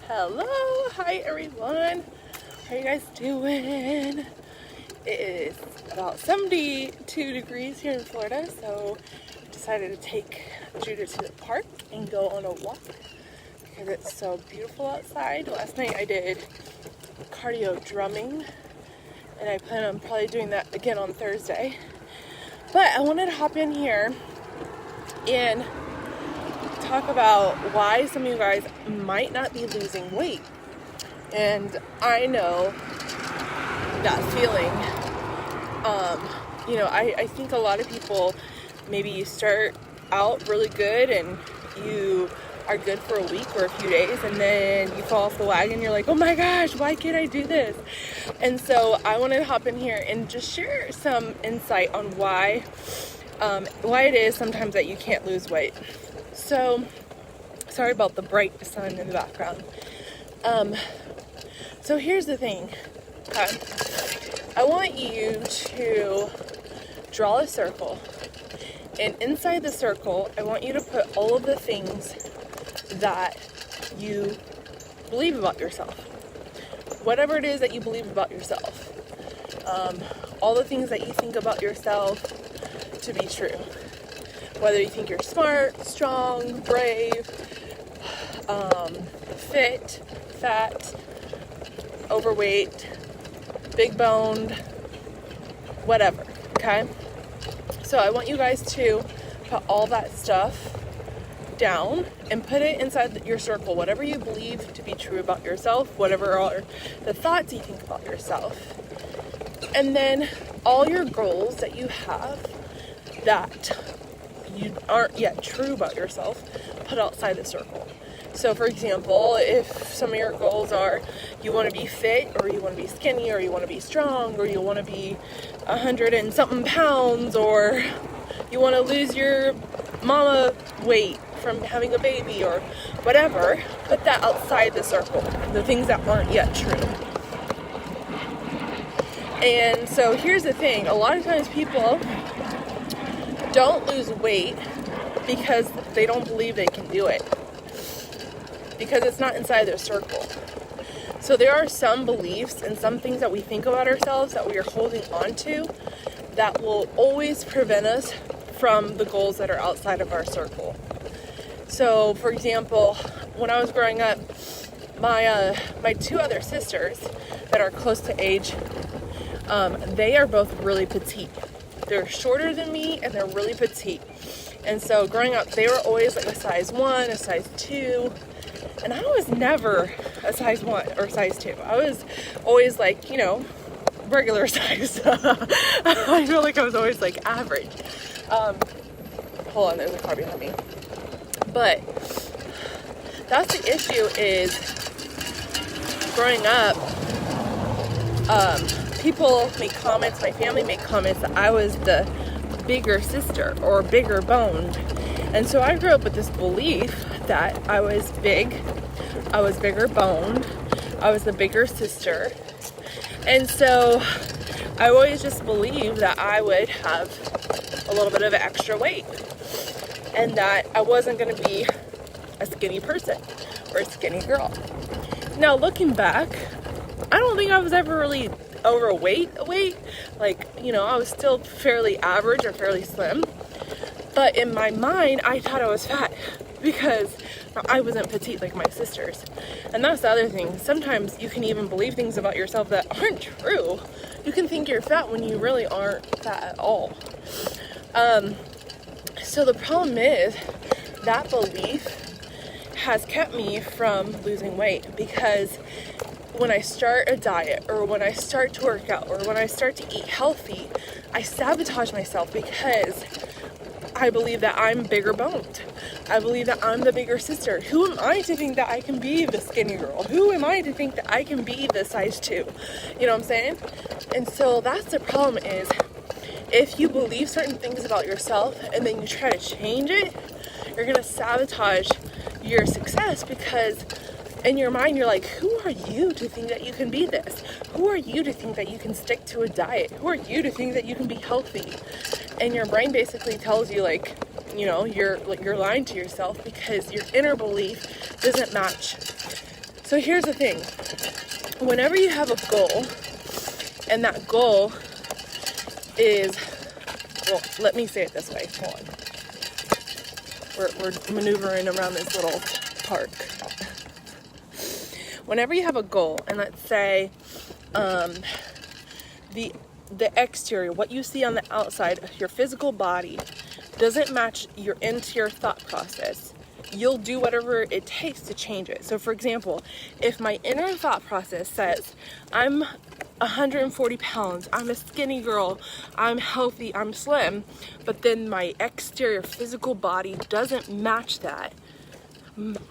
Hello, hi everyone. How you guys doing? It is about 72 degrees here in Florida, so I decided to take Judah to the park and go on a walk because it's so beautiful outside. Last night I did cardio drumming, and I plan on probably doing that again on Thursday. But I wanted to hop in here and talk about why some of you guys might not be losing weight. And I know that feeling. I think a lot of people, maybe you start out really good and you are good for a week or a few days, and then you fall off the wagon. You're like, oh my gosh, why can't I do this? And so I wanted to hop in here and just share some insight on why it is sometimes that you can't lose weight. So, sorry about the bright sun in the background. So here's the thing, okay? I want you to draw a circle, and inside the circle, I want you to put all of the things that you believe about yourself. Whatever it is that you believe about yourself. All the things that you think about yourself to be true. Whether you think you're smart, strong, brave, fit, fat, overweight, big boned, whatever, okay? So I want you guys to put all that stuff down and put it inside your circle, whatever you believe to be true about yourself, whatever are the thoughts you think about yourself. And then all your goals that you have that you aren't yet true about yourself, put outside the circle. So for example, if some of your goals are you want to be fit, or you want to be skinny, or you want to be strong, or you want to be 100 and something pounds, or you want to lose your mama weight from having a baby, or whatever, put that outside the circle, the things that aren't yet true. And so here's the thing, a lot of times people don't lose weight because they don't believe they can do it, because it's not inside their circle. So there are some beliefs and some things that we think about ourselves that we are holding on to that will always prevent us from the goals that are outside of our circle. So for example, when I was growing up, my two other sisters that are close to age, they are both really petite. They're shorter than me and they're really petite. And so growing up, they were always like a size 1, a size 2. And I was never a size 1 or size 2. I was always like, regular size. I feel like I was always like average. Hold on, there's a car behind me. But that's the issue is growing up, people make comments, my family made comments that I was the bigger sister or bigger boned. And so I grew up with this belief that I was big, I was bigger boned, I was the bigger sister. And so I always just believed that I would have a little bit of extra weight and that I wasn't going to be a skinny person or a skinny girl. Now looking back, I don't think I was ever really overweight. I was still fairly average or fairly slim. But in my mind, I thought I was fat because I wasn't petite like my sisters. And that's the other thing. Sometimes you can even believe things about yourself that aren't true. You can think you're fat when you really aren't fat at all. So the problem is that belief has kept me from losing weight, because when I start a diet or when I start to work out or when I start to eat healthy, I sabotage myself because I believe that I'm bigger boned. I believe that I'm the bigger sister. Who am I to think that I can be the skinny girl? Who am I to think that I can be the size 2? You know what I'm saying? And so that's the problem is if you believe certain things about yourself and then you try to change it, you're going to sabotage your success, because in your mind, you're like, who are you to think that you can be this? Who are you to think that you can stick to a diet? Who are you to think that you can be healthy? And your brain basically tells you, like, you're lying to yourself because your inner belief doesn't match. So here's the thing. Whenever you have a goal, and that goal is, well, let me say it this way. Hold on. We're maneuvering around this little park. Whenever you have a goal, and let's say the exterior, what you see on the outside, your physical body, doesn't match your interior thought process, you'll do whatever it takes to change it. So for example, if my inner thought process says, I'm 140 pounds, I'm a skinny girl, I'm healthy, I'm slim, but then my exterior physical body doesn't match that,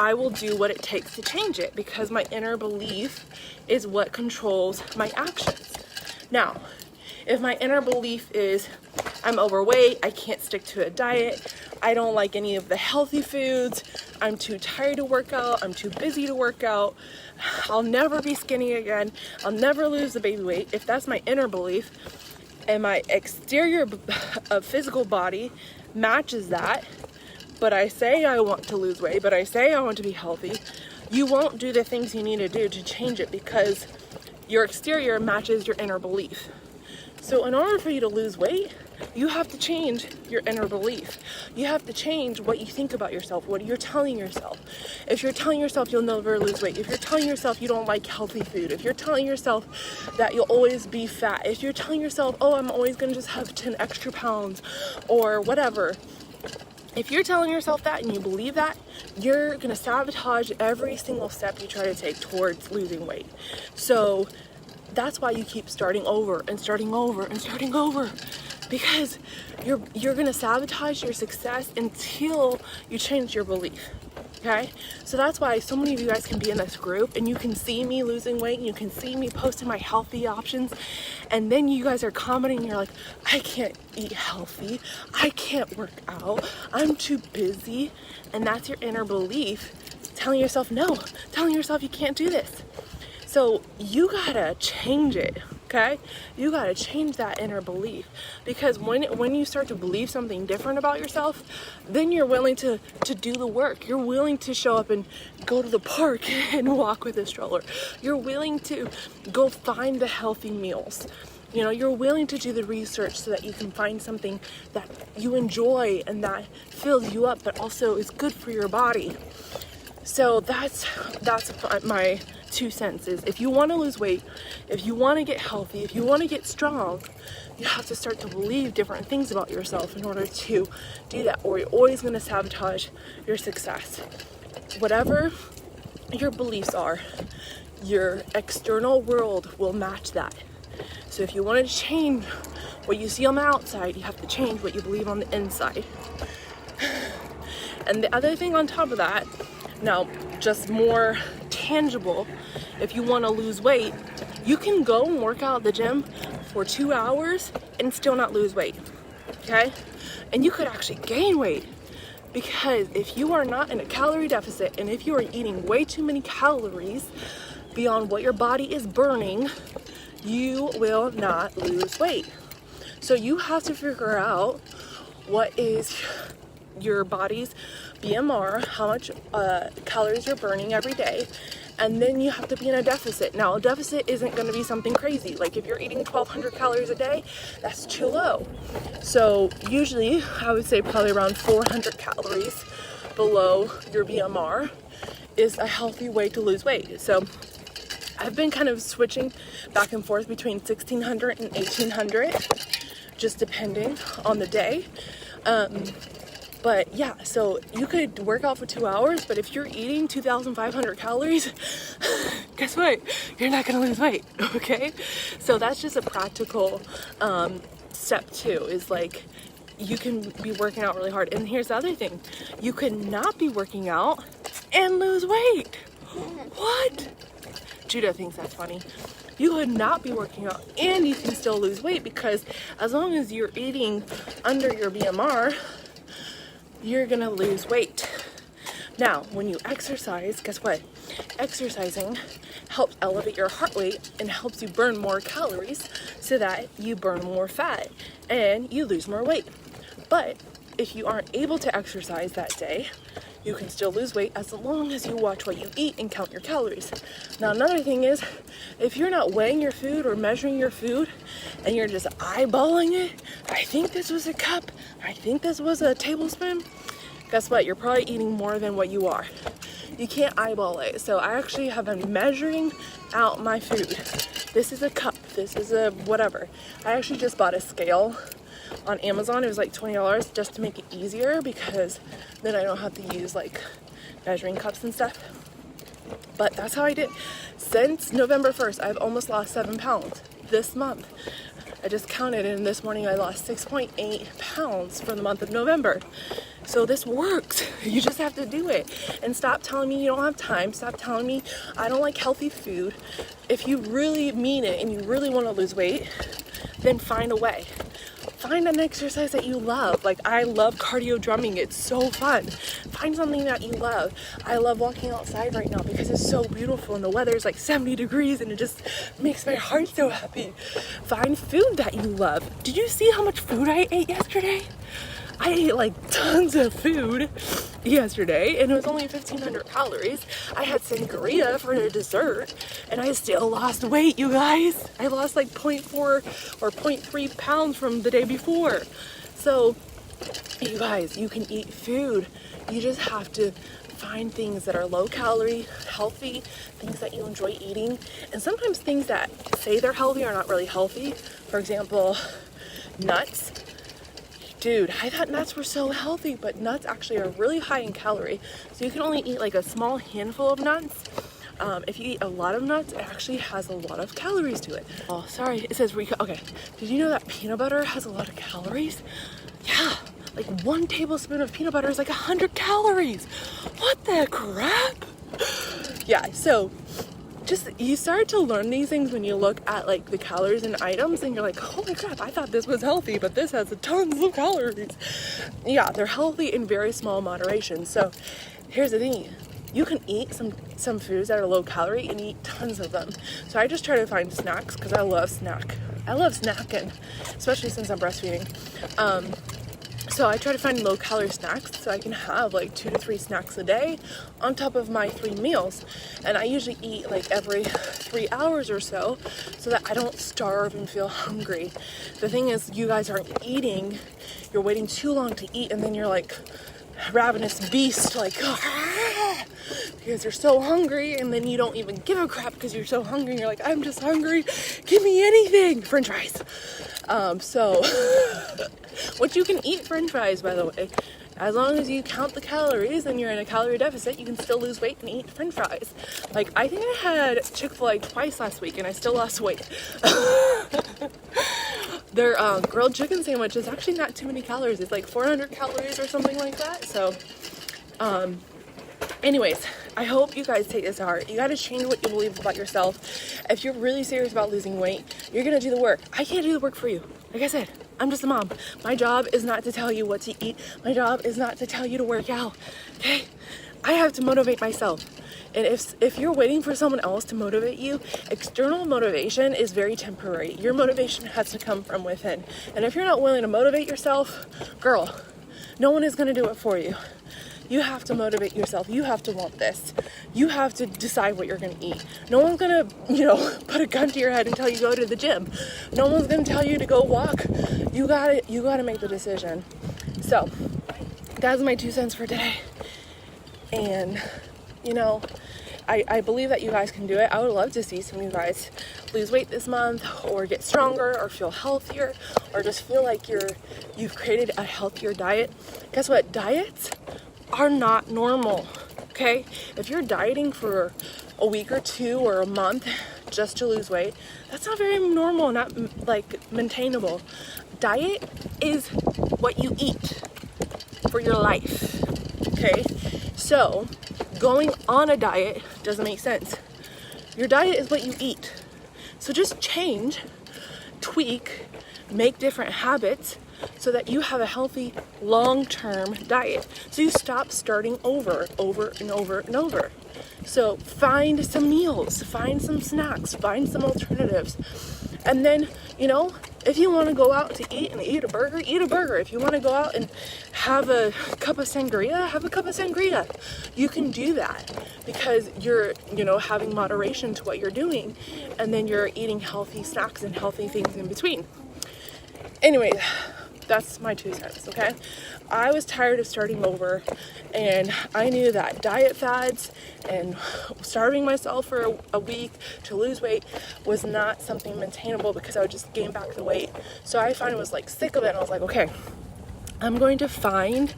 I will do what it takes to change it, because my inner belief is what controls my actions. Now, if my inner belief is I'm overweight, I can't stick to a diet, I don't like any of the healthy foods, I'm too tired to work out, I'm too busy to work out, I'll never be skinny again, I'll never lose the baby weight, if that's my inner belief and my exterior physical body matches that, but I say I want to lose weight, but I say I want to be healthy, you won't do the things you need to do to change it, because your exterior matches your inner belief. So in order for you to lose weight, you have to change your inner belief. You have to change what you think about yourself, what you're telling yourself. If you're telling yourself you'll never lose weight, if you're telling yourself you don't like healthy food, if you're telling yourself that you'll always be fat, if you're telling yourself, oh, I'm always gonna just have 10 extra pounds or whatever, if you're telling yourself that and you believe that, you're gonna sabotage every single step you try to take towards losing weight. So that's why you keep starting over and starting over and starting over, because you're gonna sabotage your success until you change your belief. Okay, so that's why so many of you guys can be in this group and you can see me losing weight and you can see me posting my healthy options, and then you guys are commenting and you're like, I can't eat healthy, I can't work out, I'm too busy. And that's your inner belief telling yourself no, telling yourself you can't do this. So you gotta change it, okay? You gotta change that inner belief, because when you start to believe something different about yourself, then you're willing to do the work. You're willing to show up and go to the park and walk with a stroller. You're willing to go find the healthy meals. You know, you're willing to do the research so that you can find something that you enjoy and that fills you up, but also is good for your body. So that's my 2 cents is, if you want to lose weight, if you want to get healthy, if you want to get strong, you have to start to believe different things about yourself in order to do that, or you're always going to sabotage your success. Whatever your beliefs are, your external world will match that. So if you want to change what you see on the outside, you have to change what you believe on the inside. And the other thing on top of that, now just more tangible, if you want to lose weight, you can go and work out at the gym for 2 hours and still not lose weight, okay? And you could actually gain weight, because if you are not in a calorie deficit and if you are eating way too many calories beyond what your body is burning, you will not lose weight. So you have to figure out what is your body's BMR, how much calories you're burning every day, and then you have to be in a deficit. Now, a deficit isn't going to be something crazy. Like if you're eating 1,200 calories a day, that's too low. So usually, I would say probably around 400 calories below your BMR is a healthy way to lose weight. So I've been kind of switching back and forth between 1,600 and 1,800, just depending on the day. But yeah, so you could work out for 2 hours, but if you're eating 2,500 calories, guess what? You're not gonna lose weight, okay? So that's just a practical step too, is like, you can be working out really hard. And here's the other thing, you could not be working out and lose weight. What? Judah thinks that's funny. You could not be working out and you can still lose weight, because as long as you're eating under your BMR, you're gonna lose weight. Now, when you exercise, guess what? Exercising helps elevate your heart rate and helps you burn more calories so that you burn more fat and you lose more weight. But if you aren't able to exercise that day, you can still lose weight as long as you watch what you eat and count your calories. Now, another thing is, if you're not weighing your food or measuring your food and you're just eyeballing it, I think this was a cup, I think this was a tablespoon, guess what? You're probably eating more than what you are. You can't eyeball it. So I actually have been measuring out my food. This is a cup, this is a whatever. I actually just bought a scale on Amazon. It was like $20 just to make it easier, because then I don't have to use like measuring cups and stuff. But that's how I did. Since November 1st, I've almost lost 7 pounds this month. I just counted, and this morning I lost 6.8 pounds for the month of November. So this works. You just have to do it. And stop telling me you don't have time. Stop telling me I don't like healthy food. If you really mean it and you really want to lose weight, then find a way. Find an exercise that you love. Like, I love cardio drumming. It's so fun. Find something that you love. I love walking outside right now because it's so beautiful and the weather is like 70 degrees and it just makes my heart so happy. Find food that you love. Did you see how much food I ate yesterday? I ate like tons of food yesterday and it was only 1,500 calories. I had sangria for a dessert and I still lost weight, you guys. I lost like 0.4 or 0.3 pounds from the day before. So, you guys, you can eat food. You just have to find things that are low calorie, healthy, things that you enjoy eating. And sometimes things that say they're healthy are not really healthy. For example, nuts. Dude, I thought nuts were so healthy, but nuts actually are really high in calorie. So you can only eat like a small handful of nuts. If you eat a lot of nuts, it actually has a lot of calories to it. Oh, sorry, it says okay. Did you know that peanut butter has a lot of calories? Yeah, like 1 tablespoon of peanut butter is like 100 calories. What the crap? Yeah, so you start to learn these things when you look at like the calories and items and you're like, holy crap, I thought this was healthy, but this has tons of calories. Yeah, they're healthy in very small moderation. So here's the thing. You can eat some foods that are low calorie and eat tons of them. So I just try to find snacks because I love snacking, especially since I'm breastfeeding. So I try to find low calorie snacks so I can have like 2 to 3 snacks a day on top of my 3 meals. And I usually eat like every 3 hours or so that I don't starve and feel hungry. The thing is, you guys aren't eating, you're waiting too long to eat, and then you're like ravenous beast, like because you're so hungry, and then you don't even give a crap because you're so hungry and you're like, I'm just hungry, give me anything. French fries. So which you can eat French fries, by the way. As long as you count the calories and you're in a calorie deficit, you can still lose weight and eat French fries. Like, I think I had Chick-fil-A twice last week and I still lost weight. Their grilled chicken sandwich is actually not too many calories. It's like 400 calories or something like that. So, anyways, I hope you guys take this to heart. You got to change what you believe about yourself. If you're really serious about losing weight, you're going to do the work. I can't do the work for you. Like I said, I'm just a mom. My job is not to tell you what to eat. My job is not to tell you to work out. Okay? I have to motivate myself. And if you're waiting for someone else to motivate you, external motivation is very temporary. Your motivation has to come from within. And if you're not willing to motivate yourself, girl, no one is going to do it for you. You have to motivate yourself. You have to want this. You have to decide what you're going to eat. No one's going to, put a gun to your head and tell you go to the gym. No one's going to tell you to go walk. You got to make the decision. So, that's my 2 cents for today. And, I believe that you guys can do it. I would love to see some of you guys lose weight this month, or get stronger, or feel healthier, or just feel like you've created a healthier diet. Guess what? Diets are not normal, okay? If you're dieting for a week or 2 or a month just to lose weight, that's not very normal, not like maintainable. Diet is what you eat for your life, okay? So going on a diet doesn't make sense. Your diet is what you eat. So just change, tweak, make different habits so that you have a healthy long-term diet. So you stop starting over and over. So find some meals, find some snacks, find some alternatives. And then, you know, if you want to go out to eat and eat a burger, eat a burger. If you want to go out and have a cup of sangria, have a cup of sangria. You can do that because you're, you know, having moderation to what you're doing, and then you're eating healthy snacks and healthy things in between. Anyway, that's my 2 cents, okay? I was tired of starting over, and I knew that diet fads and starving myself for a week to lose weight was not something maintainable because I would just gain back the weight. So I finally was like sick of it, and I was like, okay, I'm going to find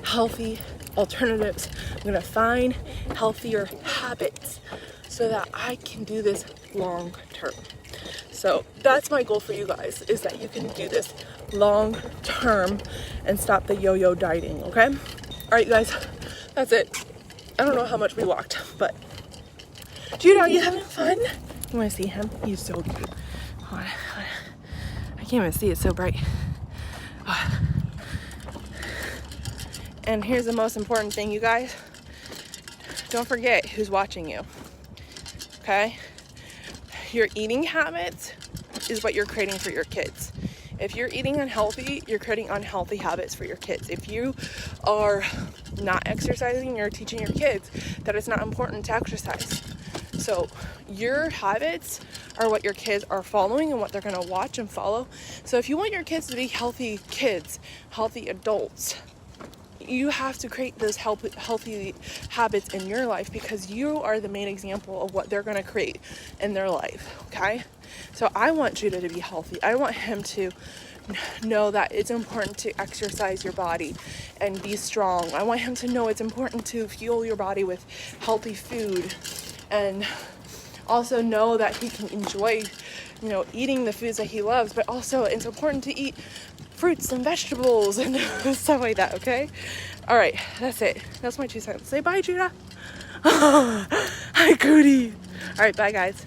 healthy alternatives. I'm going to find healthier habits so that I can do this long term. So that's my goal for you guys, is that you can do this long term and stop the yo-yo dieting, okay? All right, guys, that's it. I don't know how much we walked, but Jude, are you having fun? You want to see him? He's so cute. Hold on. I can't even see, it's so bright. And here's the most important thing, you guys. Don't forget who's watching you, okay? Your eating habits is what you're creating for your kids. If you're eating unhealthy, you're creating unhealthy habits for your kids. If you are not exercising, you're teaching your kids that it's not important to exercise. So your habits are what your kids are following and what they're going to watch and follow. So if you want your kids to be healthy kids, healthy adults, you have to create those healthy habits in your life, because you are the main example of what they're going to create in their life, okay? So I want Judah to be healthy. I want him to know that it's important to exercise your body and be strong. I want him to know it's important to fuel your body with healthy food, and also know that he can enjoy, you know, eating the foods that he loves, but also it's important to eat fruits and vegetables and stuff like that, okay? All right, that's it. That's my 2 cents. Say bye, Judah. Hi, Cootie. All right, bye, guys.